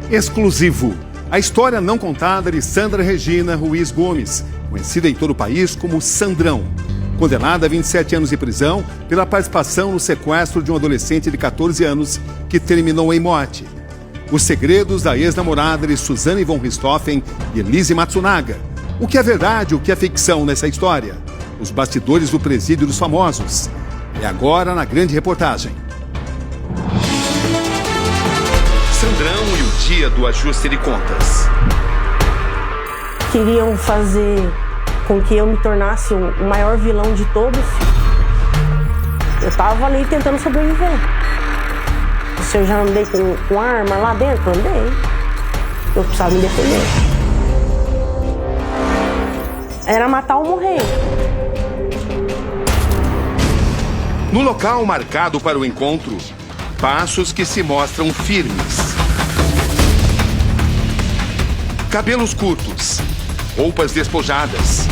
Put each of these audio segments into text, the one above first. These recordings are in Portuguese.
Exclusivo. A história não contada de Sandra Regina Ruiz Gomes, conhecida em todo o país como Sandrão. Condenada a 27 anos de prisão pela participação no sequestro de um adolescente de 14 anos que terminou em morte. Os segredos da ex-namorada de Suzane von Richthofen e Elise Matsunaga. O que é verdade, o que é ficção nessa história? Os bastidores do presídio dos famosos. É agora na grande reportagem. Sandrão e o dia do ajuste de contas. Queriam fazer com que eu me tornasse o maior vilão de todos. Eu tava ali tentando sobreviver. Se eu já andei com arma lá dentro, andei. Eu precisava me defender. Era matar ou morrer. No local marcado para o encontro, passos que se mostram firmes. Cabelos curtos, roupas despojadas.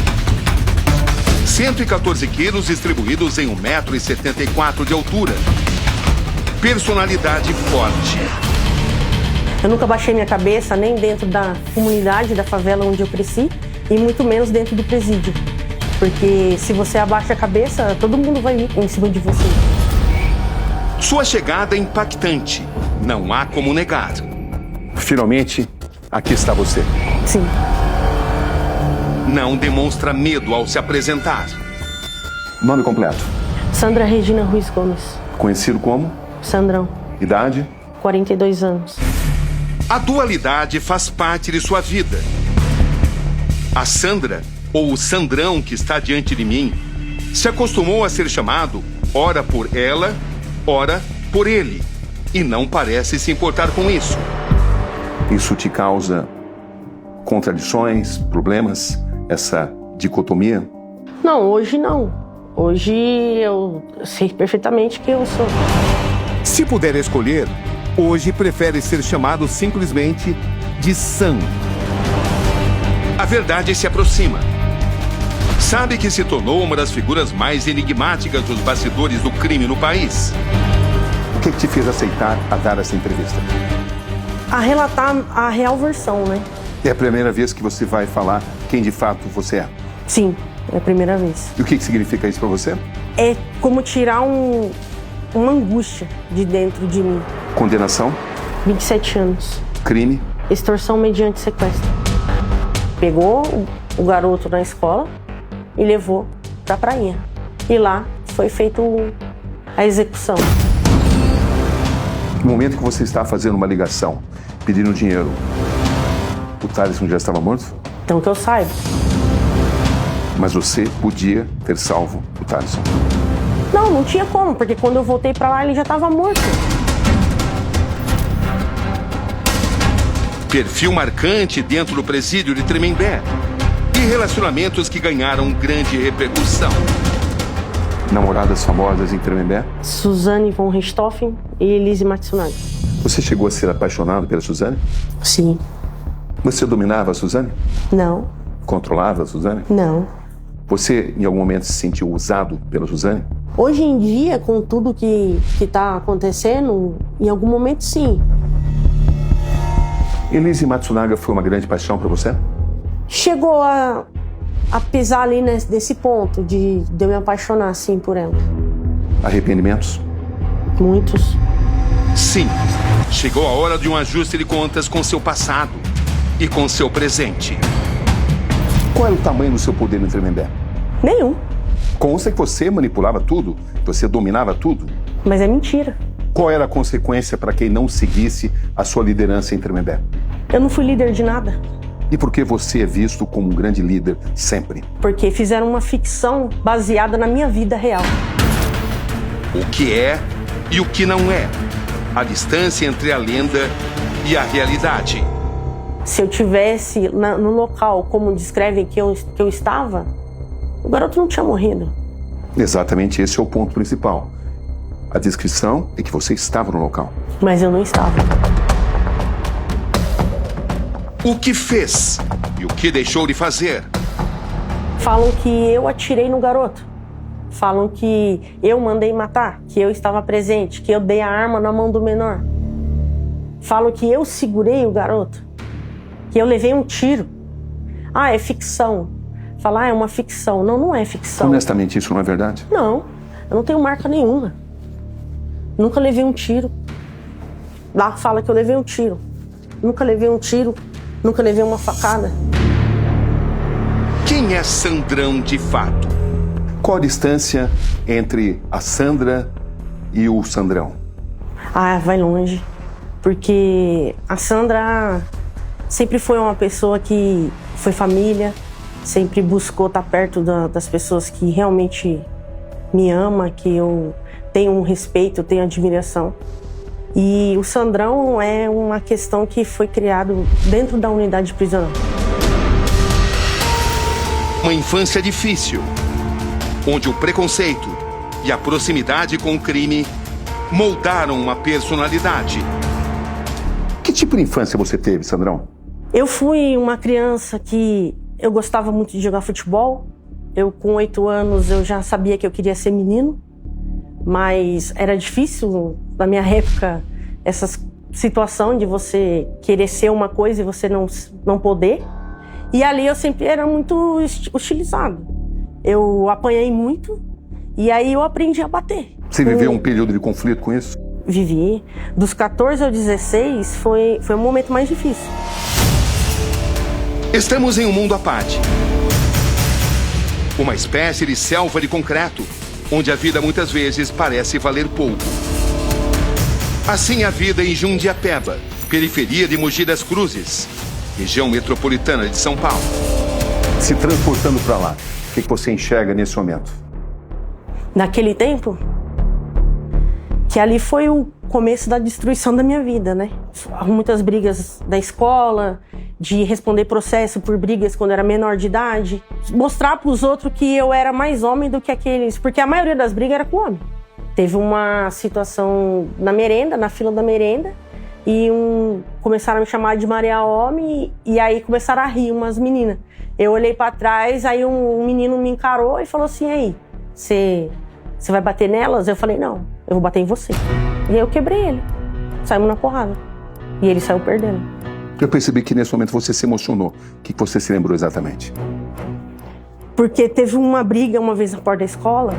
114 quilos distribuídos em 1,74 m de altura. Personalidade forte. Eu nunca baixei minha cabeça nem dentro da comunidade, da favela onde eu cresci, e muito menos dentro do presídio. Porque se você abaixa a cabeça, todo mundo vai vir em cima de você. Sua chegada é impactante. Não há como negar. Finalmente, aqui está você. Sim. Não demonstra medo ao se apresentar. Nome completo? Sandra Regina Ruiz Gomes. Conhecido como? Sandrão. Idade? 42 anos. A dualidade faz parte de sua vida. A Sandra, ou o Sandrão que está diante de mim, se acostumou a ser chamado ora por ela, ora por ele. E não parece se importar com isso. Isso te causa contradições, problemas, essa dicotomia? Não, hoje não. Hoje eu sei perfeitamente quem eu sou. Se puder escolher, hoje prefere ser chamado simplesmente de Sam. A verdade se aproxima. Sabe que se tornou uma das figuras mais enigmáticas dos bastidores do crime no país. O que te fez aceitar a dar essa entrevista? A relatar a real versão, né? É a primeira vez que você vai falar quem de fato você é? Sim, é a primeira vez. E o que significa isso para você? É como tirar uma angústia de dentro de mim. Condenação? 27 anos. Crime? Extorsão mediante sequestro. Pegou o garoto na escola e levou pra prainha. E lá foi feita a execução. No momento que você está fazendo uma ligação, pedindo dinheiro, o Thaleson já estava morto? Então que eu saiba. Mas você podia ter salvo o Thaleson? Não tinha como, porque quando eu voltei pra lá ele já estava morto. Perfil marcante dentro do presídio de Tremembé. E relacionamentos que ganharam grande repercussão. Namoradas famosas em Tremembé? Suzane von Richthofen e Elise Matsunaga. Você chegou a ser apaixonado pela Suzane? Sim. Você dominava a Suzane? Não. Controlava a Suzane? Não. Você, em algum momento, se sentiu usado pela Suzane? Hoje em dia, com tudo que está acontecendo, em algum momento, sim. Elise Matsunaga foi uma grande paixão para você? Chegou a pisar ali nesse ponto de eu me apaixonar, sim, por ela. Arrependimentos? Muitos. Sim. Chegou a hora de um ajuste de contas com seu passado e com seu presente. Qual era o tamanho do seu poder no Tremembé? Nenhum. Consta que você manipulava tudo, que você dominava tudo. Mas é mentira. Qual era a consequência para quem não seguisse a sua liderança em Tremembé? Eu não fui líder de nada. E por que você é visto como um grande líder sempre? Porque fizeram uma ficção baseada na minha vida real. O que é e o que não é. A distância entre a lenda e a realidade. Se eu tivesse no local como descrevem que eu estava, o garoto não tinha morrido. Exatamente esse é o ponto principal. A descrição é que você estava no local. Mas eu não estava. O que fez e o que deixou de fazer? Falam que eu atirei no garoto. Falam que eu mandei matar, que eu estava presente, que eu dei a arma na mão do menor. Falam que eu segurei o garoto, que eu levei um tiro. Ah, é ficção. Falar, é uma ficção. Não, não é ficção. Honestamente, isso não é verdade? Não, eu não tenho marca nenhuma. Nunca levei um tiro. Lá fala que eu levei um tiro. Nunca levei um tiro, nunca levei uma facada. Quem é Sandrão de fato? Qual a distância entre a Sandra e o Sandrão? Ah, vai longe. Porque a Sandra sempre foi uma pessoa que foi família, sempre buscou estar perto das pessoas que realmente me amam, que eu tenho um respeito, tenho admiração. E o Sandrão é uma questão que foi criado dentro da unidade prisional. Uma infância difícil, onde o preconceito e a proximidade com o crime moldaram uma personalidade. Que tipo de infância você teve, Sandrão? Eu fui uma criança que eu gostava muito de jogar futebol. Eu, com 8 anos, eu já sabia que eu queria ser menino. Mas era difícil, na minha época, essa situação de você querer ser uma coisa e você não poder. E ali eu sempre era muito hostilizado. Eu apanhei muito e aí eu aprendi a bater. Você viveu um período de conflito com isso? Vivi. Dos 14 aos 16 foi o momento mais difícil. Estamos em um mundo à parte. Uma espécie de selva de concreto, onde a vida muitas vezes parece valer pouco. Assim a vida em Jundiapeba, periferia de Mogi das Cruzes, região metropolitana de São Paulo. Se transportando para lá, o que você enxerga nesse momento? Naquele tempo, que ali foi o começo da destruição da minha vida, né? Muitas brigas da escola, de responder processo por brigas quando eu era menor de idade. Mostrar para os outros que eu era mais homem do que aqueles, porque a maioria das brigas era com homem. Teve uma situação na merenda, na fila da merenda, e começaram a me chamar de Maria Homem, e aí começaram a rir umas meninas. Eu olhei para trás, aí um menino me encarou e falou assim, aí, você vai bater nelas? Eu falei, não, eu vou bater em você. E aí eu quebrei ele, saímos na porrada, e ele saiu perdendo. Eu percebi que nesse momento você se emocionou. O que você se lembrou exatamente? Porque teve uma briga uma vez na porta da escola.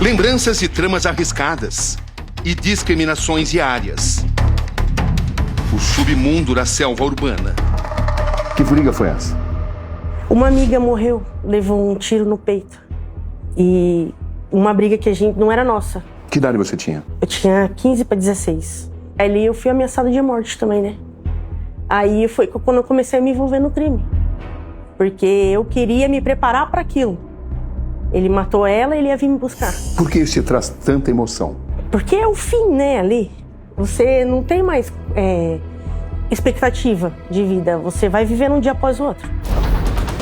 Lembranças de tramas arriscadas e discriminações diárias. O submundo da selva urbana. Que briga foi essa? Uma amiga morreu, levou um tiro no peito. E uma briga que a gente não era nossa. Que idade você tinha? Eu tinha 15 para 16. Ali eu fui ameaçada de morte também, né? Aí foi quando eu comecei a me envolver no crime. Porque eu queria me preparar para aquilo. Ele matou ela e ele ia vir me buscar. Por que isso te traz tanta emoção? Porque é o fim, né, ali. Você não tem mais expectativa de vida. Você vai vivendo um dia após o outro.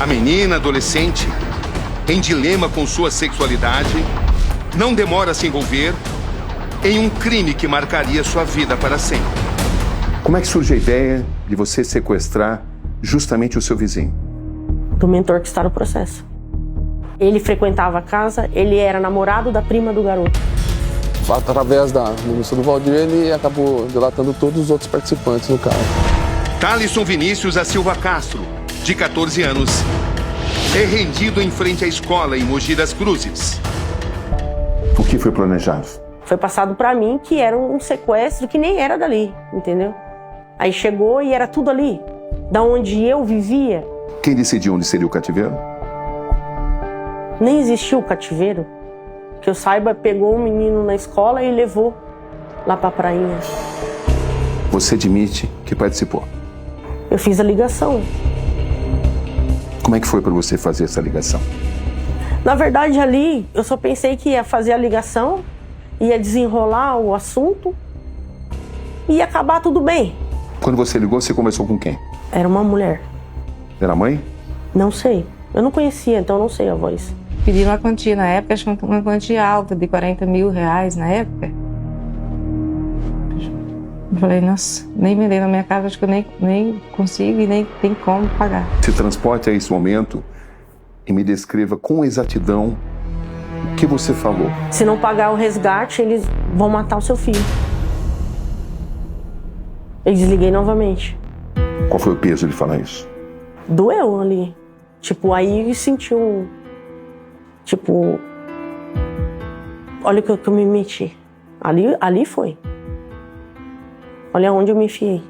A menina adolescente, em dilema com sua sexualidade, não demora a se envolver em um crime que marcaria sua vida para sempre. Como é que surge a ideia de você sequestrar justamente o seu vizinho? Do mentor que está no processo. Ele frequentava a casa, ele era namorado da prima do garoto. Através da denúncia do Valdir, ele acabou delatando todos os outros participantes do caso. Thalisson Vinícius da Silva Castro, de 14 anos, é rendido em frente à escola em Mogi das Cruzes. O que foi planejado? Foi passado para mim que era um sequestro que nem era dali, entendeu? Aí chegou e era tudo ali, da onde eu vivia. Quem decidiu onde seria o cativeiro? Nem existiu o cativeiro. Que eu saiba, pegou um menino na escola e levou lá pra prainha. Você admite que participou? Eu fiz a ligação. Como é que foi para você fazer essa ligação? Na verdade, ali, eu só pensei que ia fazer a ligação, ia desenrolar o assunto e ia acabar tudo bem. Quando você ligou, você conversou com quem? Era uma mulher. Era a mãe? Não sei. Eu não conhecia, então não sei a voz. Pedi uma quantia na época, acho que uma quantia alta, de 40 mil reais na época. Eu falei, nossa, nem vendei na minha casa, acho que eu nem consigo e nem tem como pagar. Se transporte a esse momento e me descreva com exatidão O que você falou? Se não pagar o resgate, eles vão matar o seu filho. Eu desliguei novamente. Qual foi o peso de falar isso? Doeu ali. Tipo, aí sentiu. Tipo. Olha o que eu me meti. Ali foi. Olha onde eu me enfiei.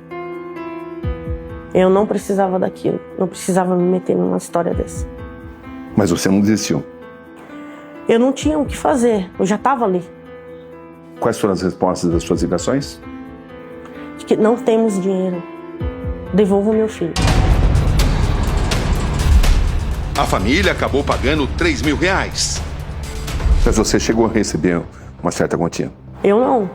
Eu não precisava daquilo. Não precisava me meter numa história dessa. Mas você não desistiu? Eu não tinha o que fazer. Eu já estava ali. Quais foram as respostas das suas ligações? De que não temos dinheiro. Devolva o meu filho. A família acabou pagando R$3.000. Mas você chegou a receber uma certa quantia? Eu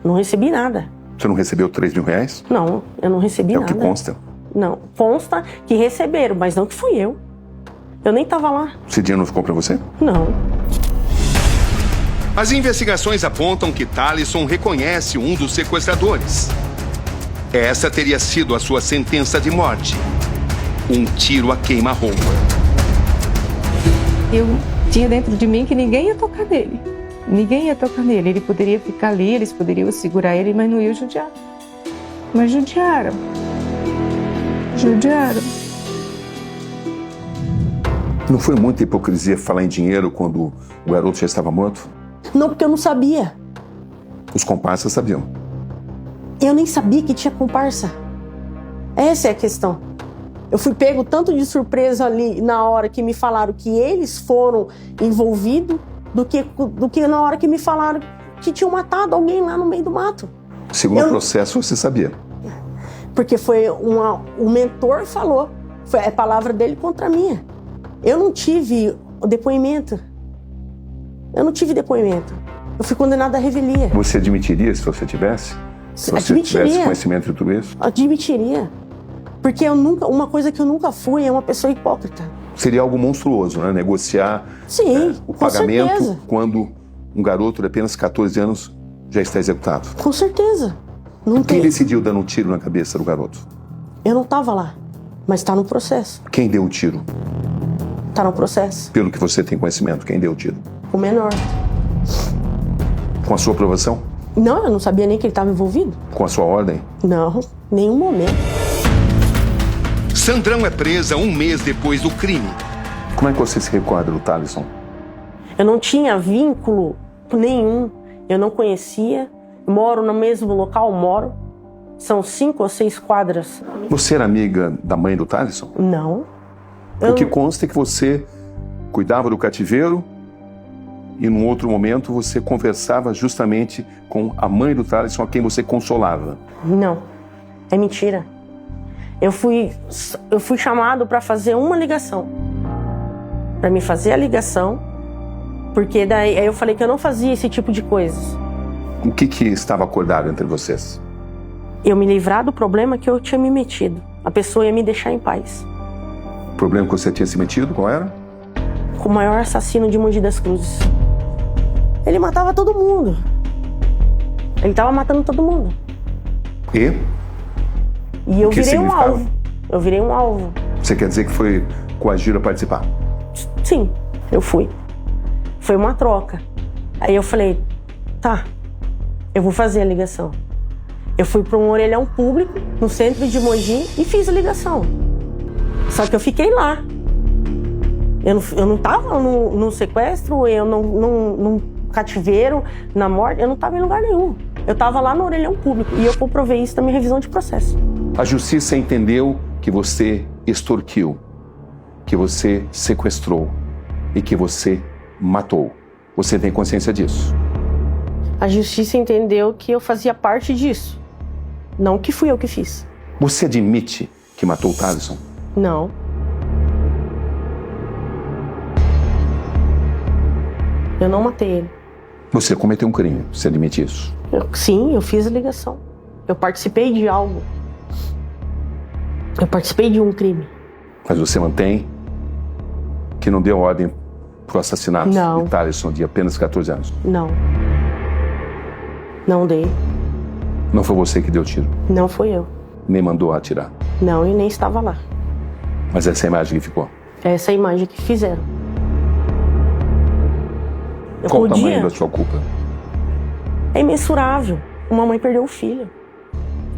não recebi nada. Você não recebeu R$3.000? Não, eu não recebi nada. É o que consta. Não, consta que receberam, mas não que fui eu. Eu nem estava lá. Esse dinheiro não ficou pra você? Não. As investigações apontam que Thalisson reconhece um dos sequestradores. Essa teria sido a sua sentença de morte. Um tiro a queima-roupa. Eu tinha dentro de mim que ninguém ia tocar nele. Ninguém ia tocar nele. Ele poderia ficar ali, eles poderiam segurar ele, mas não iam judiar. Mas judiaram. Judiaram. Não foi muita hipocrisia falar em dinheiro quando o garoto já estava morto? Não, porque eu não sabia. Os comparsas sabiam. Eu nem sabia que tinha comparsa. Essa é a questão. Eu fui pego tanto de surpresa ali na hora que me falaram que eles foram envolvidos do que na hora que me falaram que tinham matado alguém lá no meio do mato. Segundo o processo, você sabia? Porque foi o mentor falou. Foi a palavra dele contra a minha. Eu não tive o depoimento. Eu não tive depoimento. Eu fui condenada à revelia. Você admitiria se você tivesse? Se você tivesse conhecimento de tudo isso? Admitiria. Porque uma coisa que eu nunca fui é uma pessoa hipócrita. Seria algo monstruoso, né? Negociar o pagamento certeza. Quando um garoto de apenas 14 anos já está executado. Com certeza. Quem decidiu dando um tiro na cabeça do garoto? Eu não estava lá, mas está no processo. Quem deu o tiro? Está no processo. Pelo que você tem conhecimento, quem deu o tiro? O menor. Com a sua aprovação? Não, eu não sabia nem que ele estava envolvido. Com a sua ordem? Não, nenhum momento. Sandrão é presa um mês depois do crime. Como é que você se recorda do Thalisson? Eu não tinha vínculo nenhum. Eu não conhecia. Moro no mesmo local, moro. São 5 ou 6 quadras. Você era amiga da mãe do Thalisson? Não. O que consta é que você cuidava do cativeiro e num outro momento você conversava justamente com a mãe do Thalisson, a quem você consolava. Não, é mentira. Eu fui chamado para fazer uma ligação. Para me fazer a ligação, porque daí eu falei que eu não fazia esse tipo de coisas. O que estava acordado entre vocês? Eu me livrar do problema que eu tinha me metido. A pessoa ia me deixar em paz. O problema que você tinha se metido, qual era? Com o maior assassino de Mogi das Cruzes. Ele matava todo mundo. Ele estava matando todo mundo. E eu virei um alvo. Eu virei um alvo. Você quer dizer que foi coagido a participar? Sim, eu fui. Foi uma troca. Aí eu falei, tá, eu vou fazer a ligação. Eu fui para um orelhão público no centro de Mogi e fiz a ligação. Só que eu fiquei lá. Eu não estava no sequestro, eu não cativeiro, na morte, eu não estava em lugar nenhum. Eu estava lá no orelhão público e eu comprovei isso na minha revisão de processo. A justiça entendeu que você extorquiu, que você sequestrou e que você matou. Você tem consciência disso? A justiça entendeu que eu fazia parte disso, não que fui eu que fiz. Você admite que matou o Thalisson? Não. Eu não matei ele. Você cometeu um crime, você admite isso? Sim, eu fiz a ligação. Eu participei de algo. Eu participei de um crime. Mas você mantém que não deu ordem para o assassinato não. de Thalisson de apenas 14 anos? Não. Não dei. Não foi você que deu o tiro? Não foi eu. Nem mandou atirar? Não, e nem estava lá. Mas essa é a imagem que ficou? Essa é a imagem que fizeram. Qual o tamanho da sua culpa? É imensurável. Uma mãe perdeu um filho.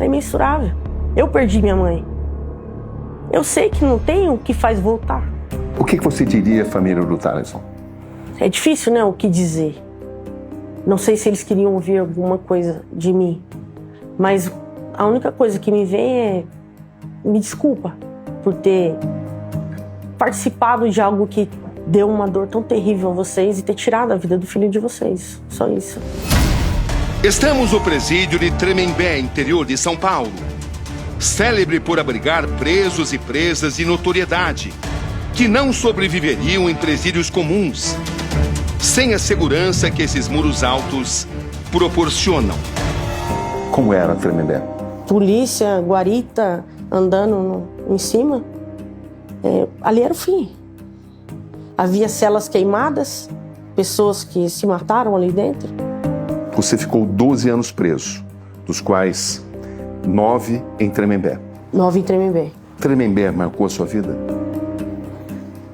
É imensurável. Eu perdi minha mãe. Eu sei que não tem o que faz voltar. O que você diria à família do Thaleson? É difícil, né, o que dizer. Não sei se eles queriam ouvir alguma coisa de mim. Mas a única coisa que me vem é... Me desculpa por ter participado de algo que deu uma dor tão terrível a vocês e ter tirado a vida do filho de vocês. Só isso. Estamos no presídio de Tremembé, interior de São Paulo. Célebre por abrigar presos e presas de notoriedade, que não sobreviveriam em presídios comuns, sem a segurança que esses muros altos proporcionam. Como era Tremembé? Polícia, guarita, andando em cima. Ali era o fim. Havia celas queimadas, pessoas que se mataram ali dentro. Você ficou 12 anos preso, dos quais 9 em Tremembé. 9 em Tremembé. Tremembé marcou a sua vida?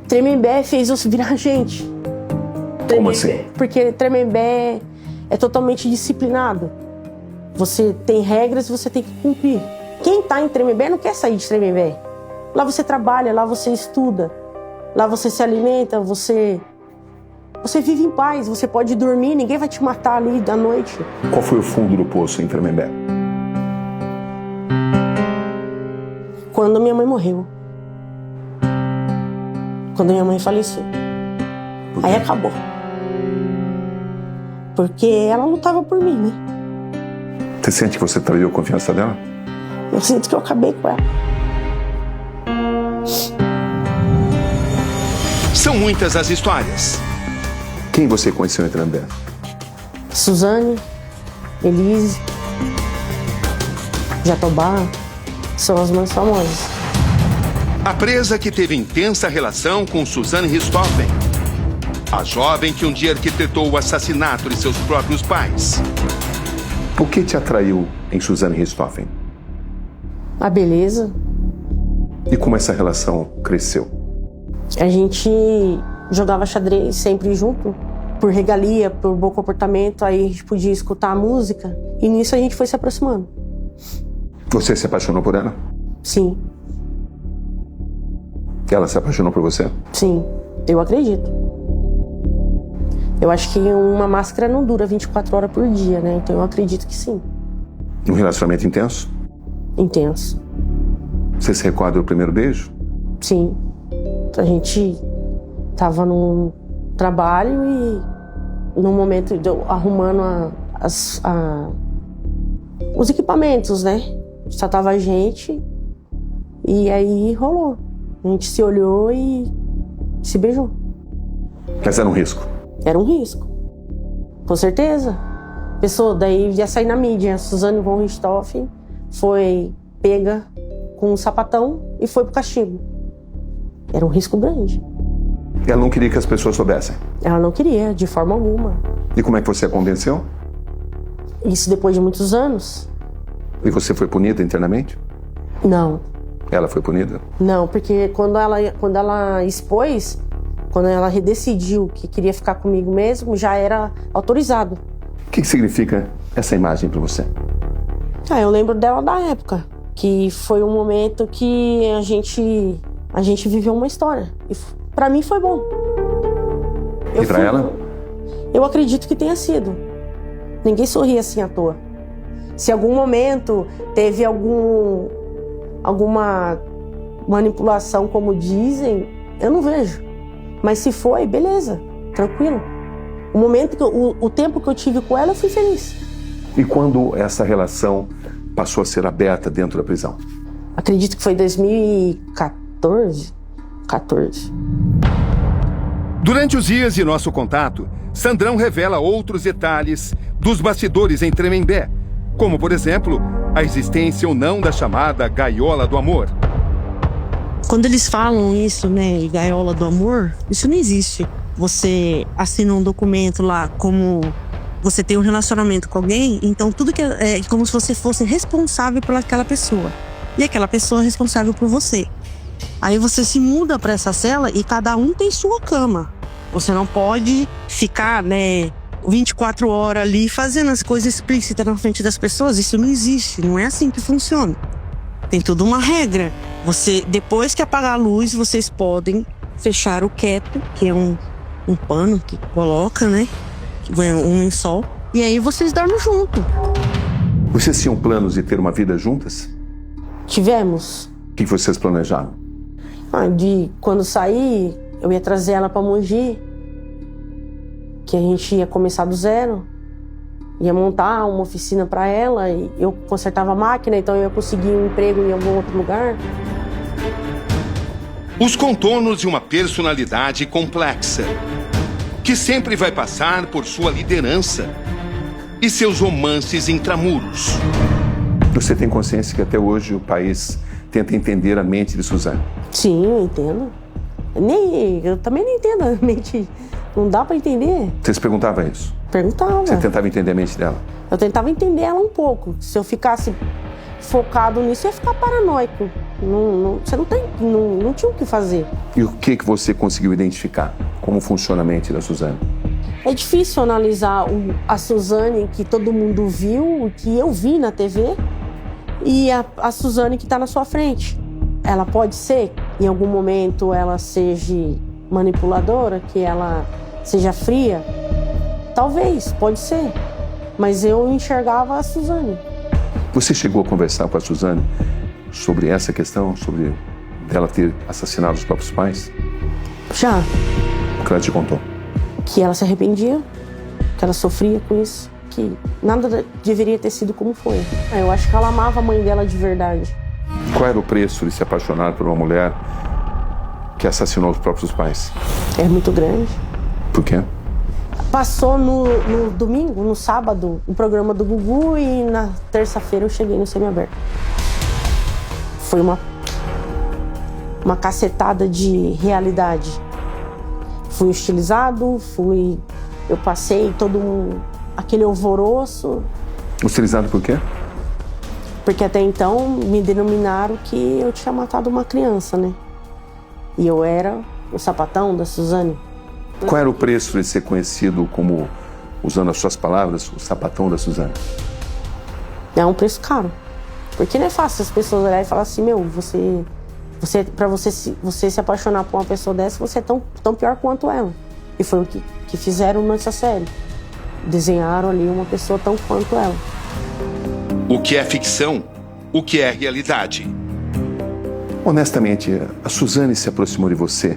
Tremembé fez eu virar gente. Como assim? Porque Tremembé é totalmente disciplinado. Você tem regras e você tem que cumprir. Quem está em Tremembé não quer sair de Tremembé. Lá você trabalha, lá você estuda, lá você se alimenta, você vive em paz, você pode dormir, ninguém vai te matar ali da noite. Qual foi o fundo do poço em Tremembé? Quando minha mãe morreu. Quando minha mãe faleceu. Aí acabou. Porque ela lutava por mim, né? Você sente que você traiu a confiança dela? Eu sinto que eu acabei com ela. São muitas as histórias. Quem você conheceu em Tremembé? Suzane, Elise, Jatobá, são as mais famosas. A presa que teve intensa relação com Suzane Richthofen. A jovem que um dia arquitetou o assassinato de seus próprios pais. O que te atraiu em Suzane Richthofen? A beleza. E como essa relação cresceu? A gente jogava xadrez sempre junto, por regalia, por bom comportamento, aí a gente podia escutar a música, e nisso a gente foi se aproximando. Você se apaixonou por ela? Sim. Ela se apaixonou por você? Sim, eu acredito. Eu acho que uma máscara não dura 24 horas por dia, né? Então eu acredito que sim. Um relacionamento intenso? Intenso. Você se recorda do primeiro beijo? Sim. A gente tava num trabalho e no momento de eu arrumando os equipamentos, né? Só tava a gente e aí rolou. A gente se olhou e se beijou. Mas era um risco? Era um risco. Com certeza. Pessoa, daí ia sair na mídia. A Suzane von Richthofen foi pega com um sapatão e foi pro castigo. Era um risco grande. Ela não queria que as pessoas soubessem? Ela não queria, de forma alguma. E como é que você a convenceu? Isso depois de muitos anos. E você foi punida internamente? Não. Ela foi punida? Não, porque quando ela expôs, quando ela decidiu que queria ficar comigo mesmo, já era autorizado. O que significa essa imagem para você? Eu lembro dela da época, que foi um momento que a gente viveu uma história. E pra mim foi bom. E pra ela? Eu acredito que tenha sido. Ninguém sorri assim à toa. Se em algum momento teve alguma manipulação, como dizem, eu não vejo. Mas se foi, beleza, tranquilo. O tempo que eu tive com ela, eu fui feliz. E quando essa relação passou a ser aberta dentro da prisão? Acredito que foi 2014. Durante os dias de nosso contato, Sandrão revela outros detalhes dos bastidores em Tremembé, como, por exemplo, a existência ou não da chamada gaiola do amor. Quando eles falam isso, né, gaiola do amor, isso não existe. Você assina um documento lá como você tem um relacionamento com alguém, então tudo que é como se você fosse responsável por aquela pessoa. E aquela pessoa é responsável por você. Aí você se muda para essa cela e cada um tem sua cama. Você não pode ficar, 24 horas ali fazendo as coisas explícitas na frente das pessoas. Isso não existe, não é assim que funciona. Tem tudo uma regra. Depois que apagar a luz, vocês podem fechar o keto, que é um pano que coloca, que é um lençol. E aí vocês dormem junto. Vocês tinham planos de ter uma vida juntas? Tivemos. O que vocês planejaram? Quando sair, eu ia trazer ela para Mogi, que a gente ia começar do zero, ia montar uma oficina para ela, e eu consertava a máquina, então eu ia conseguir um emprego em algum outro lugar. Os contornos de uma personalidade complexa, que sempre vai passar por sua liderança e seus romances intramuros. Você tem consciência que até hoje o país tenta entender a mente de Suzane? Sim, eu entendo. Eu também não entendo a mente. Não dá para entender. Você se perguntava isso? Perguntava. Você tentava entender a mente dela? Eu tentava entender ela um pouco. Se eu ficasse focado nisso, eu ia ficar paranoico. Você não tinha o que fazer. E o que você conseguiu identificar? Como funciona a mente da Suzane? É difícil analisar a Suzane que todo mundo viu, que eu vi na TV, e a Suzane que está na sua frente. Ela pode ser, em algum momento, ela seja manipuladora, que ela seja fria. Talvez, pode ser. Mas eu enxergava a Suzane. Você chegou a conversar com a Suzane sobre essa questão, sobre ela ter assassinado os próprios pais? Já. O que ela te contou? Que ela se arrependia, que ela sofria com isso, que nada deveria ter sido como foi. Eu acho que ela amava a mãe dela de verdade. Qual era o preço de se apaixonar por uma mulher que assassinou os próprios pais? É muito grande. Por quê? Passou no domingo, no sábado, o programa do Gugu, e na terça-feira eu cheguei no semiaberto. Foi uma cacetada de realidade. Fui hostilizado, eu passei aquele alvoroço. Hostilizado por quê? Porque até então me denominaram que eu tinha matado uma criança, E eu era o sapatão da Suzane. Qual era o preço de ser conhecido como, usando as suas palavras, o sapatão da Suzane? É um preço caro. Porque não é fácil as pessoas olharem e falar assim, pra você se apaixonar por uma pessoa dessa, você é tão pior quanto ela. E foi o que fizeram nessa série. Desenharam ali uma pessoa tão quanto ela. O que é ficção? O que é realidade? Honestamente, a Suzane se aproximou de você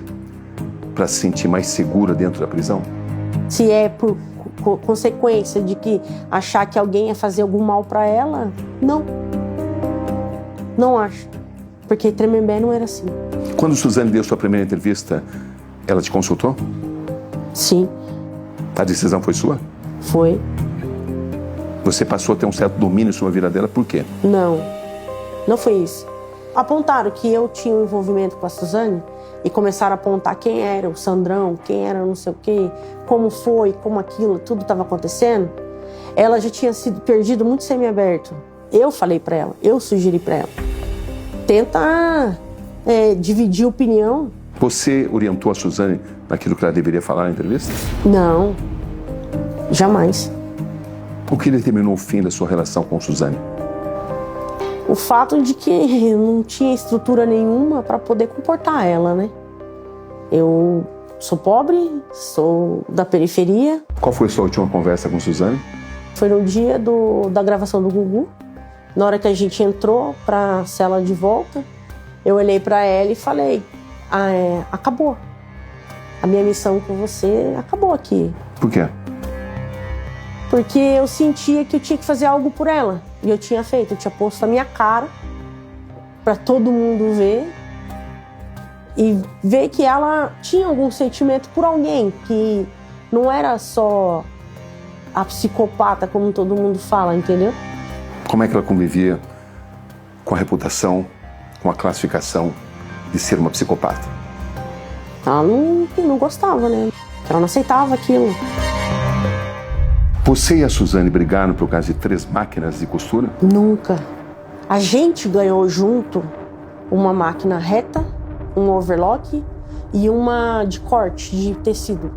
para se sentir mais segura dentro da prisão? Se é por consequência de que achar que alguém ia fazer algum mal para ela, não. Não acho. Porque Tremembé não era assim. Quando Suzane deu sua primeira entrevista, ela te consultou? Sim. A decisão foi sua? Foi. Você passou a ter um certo domínio sobre a vida dela, por quê? Não foi isso. Apontaram que eu tinha um envolvimento com a Suzane e começaram a apontar quem era o Sandrão, quem era não sei o quê, como foi, como aquilo, tudo estava acontecendo. Ela já tinha sido perdida muito semiaberto. Eu falei para ela, eu sugeri para ela. Tenta dividir opinião. Você orientou a Suzane naquilo que ela deveria falar na entrevista? Não, jamais. O que determinou o fim da sua relação com Suzane? O fato de que eu não tinha estrutura nenhuma para poder comportar ela, Eu sou pobre, sou da periferia. Qual foi a sua última conversa com Suzane? Foi no dia da gravação do Gugu. Na hora que a gente entrou para a cela de volta, eu olhei para ela e falei, acabou. A minha missão com você acabou aqui. Por quê? Porque eu sentia que eu tinha que fazer algo por ela. E eu tinha feito, eu tinha posto a minha cara para todo mundo ver e ver que ela tinha algum sentimento por alguém, que não era só a psicopata como todo mundo fala, entendeu? Como é que ela convivia com a reputação, com a classificação de ser uma psicopata? Ela não gostava, Ela não aceitava aquilo. Você e a Suzane brigaram por causa de 3 máquinas de costura? Nunca. A gente ganhou junto uma máquina reta, um overlock e uma de corte de tecido.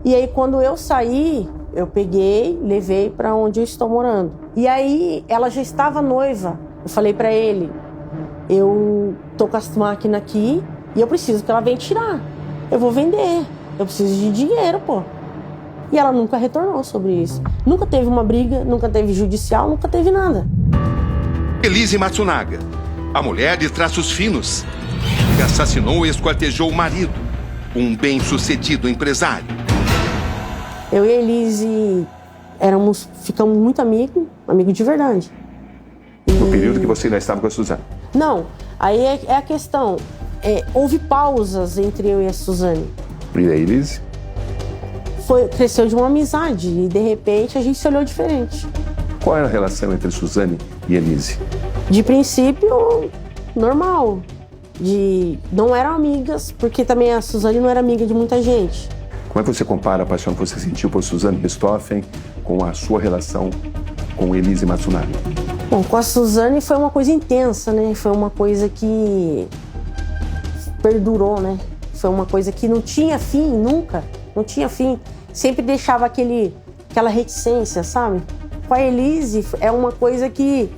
E aí quando eu saí, eu peguei, levei para onde eu estou morando. E aí ela já estava noiva. Eu falei para ele, eu tô com essa máquina aqui e eu preciso que ela venha tirar. Eu vou vender, eu preciso de dinheiro, pô. E ela nunca retornou sobre isso. Nunca teve uma briga, nunca teve judicial, nunca teve nada. Elise Matsunaga, a mulher de traços finos, que assassinou e esquartejou o marido, um bem-sucedido empresário. Eu e a Elise ficamos muito amigos de verdade. No período que você ainda estava com a Suzane? Não, aí é a questão. Houve pausas entre eu e a Suzane. E a Elise? Cresceu de uma amizade e de repente a gente se olhou diferente. Qual era a relação entre Suzane e Elise? De princípio, normal. Não eram amigas, porque também a Suzane não era amiga de muita gente. Como é que você compara a paixão que você sentiu por Suzane Richthofen com a sua relação com Elise Matsunaga? Bom, com a Suzane foi uma coisa intensa, né? Foi uma coisa que perdurou, né? Foi uma coisa que não tinha fim, nunca. Não tinha fim. Sempre deixava aquela reticência, sabe? Com a Elise é uma coisa que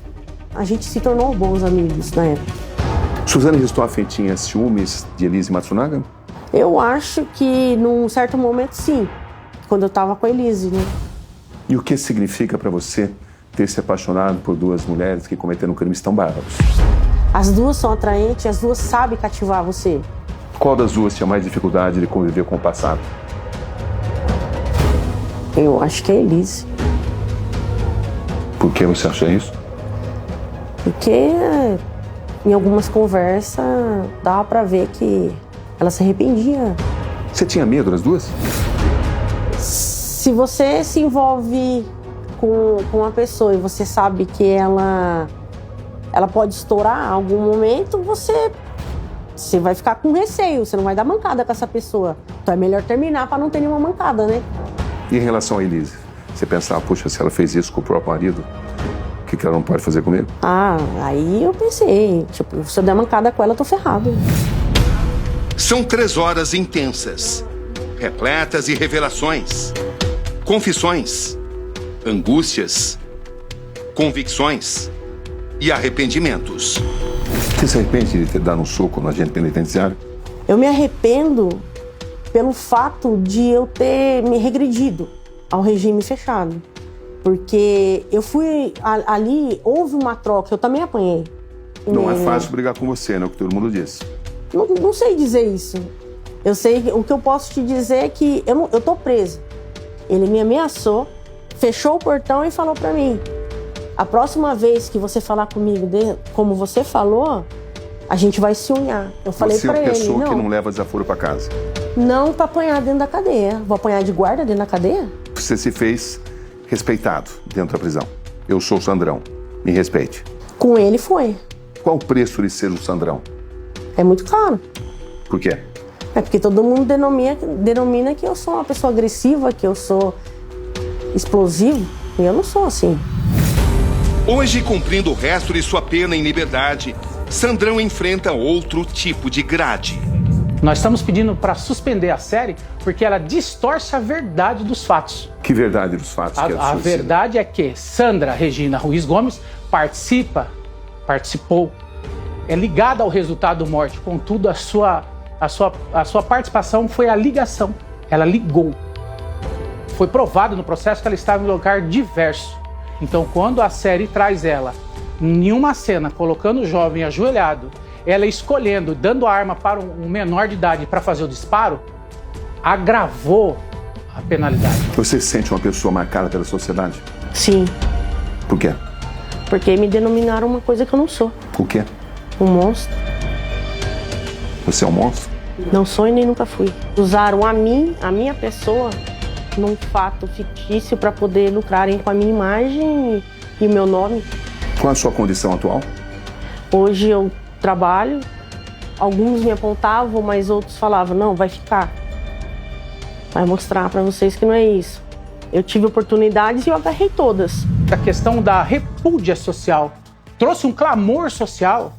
a gente se tornou bons amigos na época. Suzane Richthofen tinha ciúmes de Elise Matsunaga? Eu acho que num certo momento sim, quando eu tava com a Elise, né? E o que significa para você ter se apaixonado por duas mulheres que cometeram crimes tão bárbaros? As duas são atraentes, as duas sabem cativar você. Qual das duas tinha mais dificuldade de conviver com o passado? Eu acho que é a Elise. Por que você acha isso? Porque em algumas conversas dava pra ver que ela se arrependia. Você tinha medo das duas? Se você se envolve com uma pessoa e você sabe que ela pode estourar em algum momento, você vai ficar com receio, você não vai dar mancada com essa pessoa. Então é melhor terminar pra não ter nenhuma mancada, né? E em relação a Elise? Você pensava, puxa, se ela fez isso com o próprio marido, o que ela não pode fazer comigo? Aí eu pensei, tipo, se eu der mancada com ela, eu tô ferrado. São 3 horas intensas, repletas de revelações, confissões, angústias, convicções e arrependimentos. Você se arrepende de ter dado um soco no agente penitenciário? Eu me arrependo pelo fato de eu ter me regredido ao regime fechado. Porque eu fui ali, houve uma troca, eu também apanhei. Não é fácil brigar com você, né? O que todo mundo diz. Não sei dizer isso. Eu sei, o que eu posso te dizer é que eu tô presa. Ele me ameaçou, fechou o portão e falou pra mim: a próxima vez que você falar comigo como você falou, a gente vai se unhar. Eu falei pra ele, você é uma pessoa que não leva desaforo pra casa? Não pra apanhar dentro da cadeia. Vou apanhar de guarda dentro da cadeia? Você se fez respeitado dentro da prisão. Eu sou o Sandrão, me respeite. Com ele foi. Qual o preço de ser o Sandrão? É muito caro. Por quê? É porque todo mundo denomina que eu sou uma pessoa agressiva, que eu sou explosivo. E eu não sou assim. Hoje, cumprindo o resto de sua pena em liberdade, Sandrão enfrenta outro tipo de grade. Nós estamos pedindo para suspender a série porque ela distorce a verdade dos fatos. Que verdade dos fatos? A verdade é que Sandra Regina Ruiz Gomes participou, é ligada ao resultado da morte. Contudo, a sua participação foi a ligação. Ela ligou. Foi provado no processo que ela estava em lugar diverso. Então, quando a série traz ela em uma cena, colocando o jovem ajoelhado, ela escolhendo, dando a arma para um menor de idade para fazer o disparo, agravou a penalidade. Você se sente uma pessoa marcada pela sociedade? Sim. Por quê? Porque me denominaram uma coisa que eu não sou. O quê? Um monstro. Você é um monstro? Não sou e nem nunca fui. Usaram a minha pessoa, num fato fictício para poder lucrarem com a minha imagem e o meu nome. Qual a sua condição atual? Hoje eu trabalho, alguns me apontavam, mas outros falavam, não, vai ficar. Vai mostrar para vocês que não é isso. Eu tive oportunidades e eu agarrei todas. A questão da repúdia social trouxe um clamor social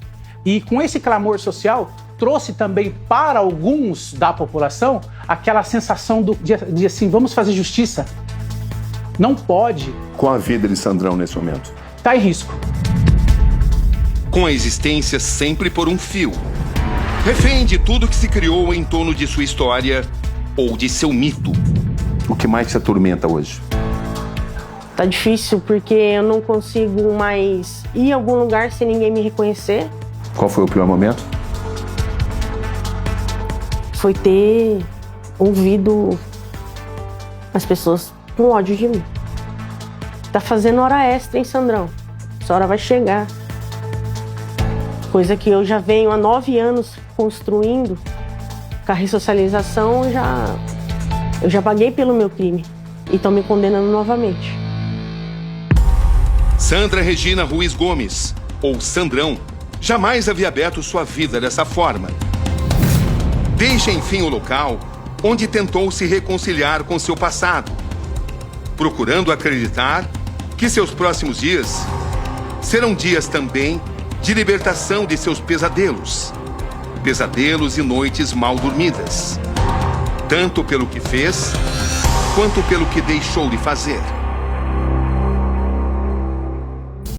e com esse clamor social trouxe também para alguns da população aquela sensação de assim, vamos fazer justiça. Não pode. Qual a vida de Sandrão nesse momento? Está em risco. Com a existência sempre por um fio. Refém de tudo que se criou em torno de sua história ou de seu mito. O que mais te atormenta hoje? Tá difícil porque eu não consigo mais ir a algum lugar sem ninguém me reconhecer. Qual foi o pior momento? Foi ter ouvido as pessoas com ódio de mim. Tá fazendo hora extra, hein, Sandrão? Essa hora vai chegar. Coisa que eu já venho há 9 anos construindo. Com a ressocialização, eu já paguei pelo meu crime. E estão me condenando novamente. Sandra Regina Ruiz Gomes, ou Sandrão, jamais havia aberto sua vida dessa forma. Deixa, enfim, o local onde tentou se reconciliar com seu passado, procurando acreditar que seus próximos dias serão dias também de libertação de seus pesadelos. Pesadelos e noites mal dormidas, tanto pelo que fez, quanto pelo que deixou de fazer.